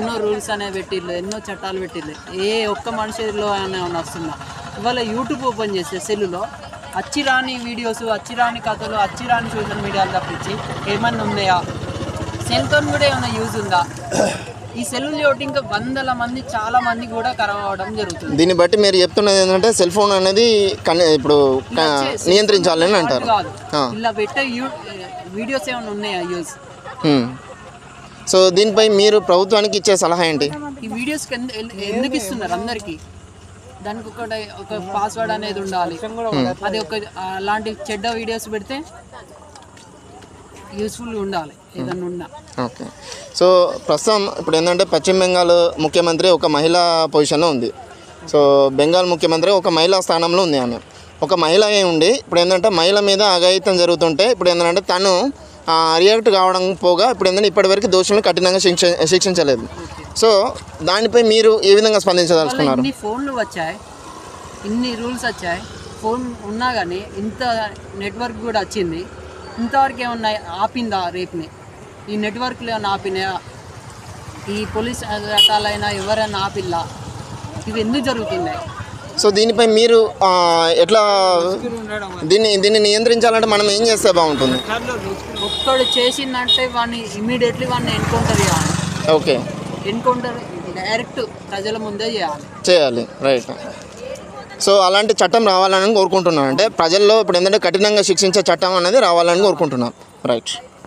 ఎన్నో రూల్స్ అనేవి పెట్టిళ్ళు, ఎన్నో చట్టాలు పెట్టిళ్ళు. ఏ ఒక్క మనిషిలో ఏమైనా వస్తుందా? ఇవాళ యూట్యూబ్ ఓపెన్ చేస్తే సెల్లులో అచ్చిరాని వీడియోస్, అచ్చిరాని కథలు, అచ్చిరాని సోషల్ మీడియాలు తప్పించి ఏమన్నా ఉన్నాయా? సెల్తో కూడా ఏమైనా యూజ్ ఉందా? ఈ సెల్లులు ఒకటి ఇంకా వందల మంది, చాలా మంది కూడా ఖరాబ్ అవ్వడం జరుగుతుంది. దీన్ని బట్టి మీరు చెప్తున్నది ఏంటంటే సెల్ ఫోన్ అనేది ఇప్పుడు నియంత్రించాలని అంటారు. ఇలా పెట్టే వీడియోస్ ఏమైనా ఉన్నాయా యూజ్? సో దీనిపై మీరు ప్రభుత్వానికి ఇచ్చే సలహా ఏంటి? ఈ వీడియోస్కి ఎందుకు ఇస్తున్నారు అందరికీ? దానికి ఒక పాస్వర్డ్ అనేది ఉండాలి. అది అలాంటి చెడ్డ వీడియోస్ పెడితే యూస్ఫుల్గా ఉండాలి ఏదన్నా ఉన్నా. ఓకే. సో ప్రస్తుతం ఇప్పుడు ఏంటంటే పశ్చిమ బెంగాల్ ముఖ్యమంత్రి ఒక మహిళా పొజిషన్లో ఉంది. సో బెంగాల్ ముఖ్యమంత్రి ఒక మహిళా స్థానంలో ఉంది. ఆమె ఒక మహిళ ఉండి ఇప్పుడు ఏంటంటే మహిళ మీద అఘాయిత్యం జరుగుతుంటే ఇప్పుడు ఏంటంటే తను రియాక్ట్ కావడం పోగా ఇప్పుడు ఏంటంటే ఇప్పటివరకు దోషులను కఠినంగా శిక్షించలేదు. సో దానిపై మీరు ఏ విధంగా స్పందించదలుచుకున్నారు? ఇన్ని ఫోన్లు వచ్చాయి, ఇన్ని రూల్స్ వచ్చాయి, ఫోన్ ఉన్నా కానీ ఇంత నెట్వర్క్ కూడా వచ్చింది, ఇంతవరకు ఏమన్నా ఆపిందా రేపుని? ఈ నెట్వర్క్లు ఏమన్నా ఆపినా? ఈ పోలీస్ చట్టాలైనా ఎవరైనా ఆపిల్లా? ఇవి ఎందుకు జరుగుతున్నాయి? సో దీనిపై మీరు ఎట్లా దీన్ని నియంత్రించాలంటే మనం ఏం చేస్తే బాగుంటుంది? ఒక్కడు చేసిందంటే వాడిని ఇమ్మీడియట్లీ వాడిని ఎన్కౌంటర్ చేయాలి. ఓకే, ఎన్కౌంటర్ డైరెక్ట్ ప్రజల ముందే చేయాలి. రైట్. సో అలాంటి చట్టం రావాలని కోరుకుంటున్నాను. అంటే ప్రజల్లో ఇప్పుడు ఏంటంటే కఠినంగా శిక్షించే చట్టం అనేది రావాలని కోరుకుంటున్నాను. రైట్.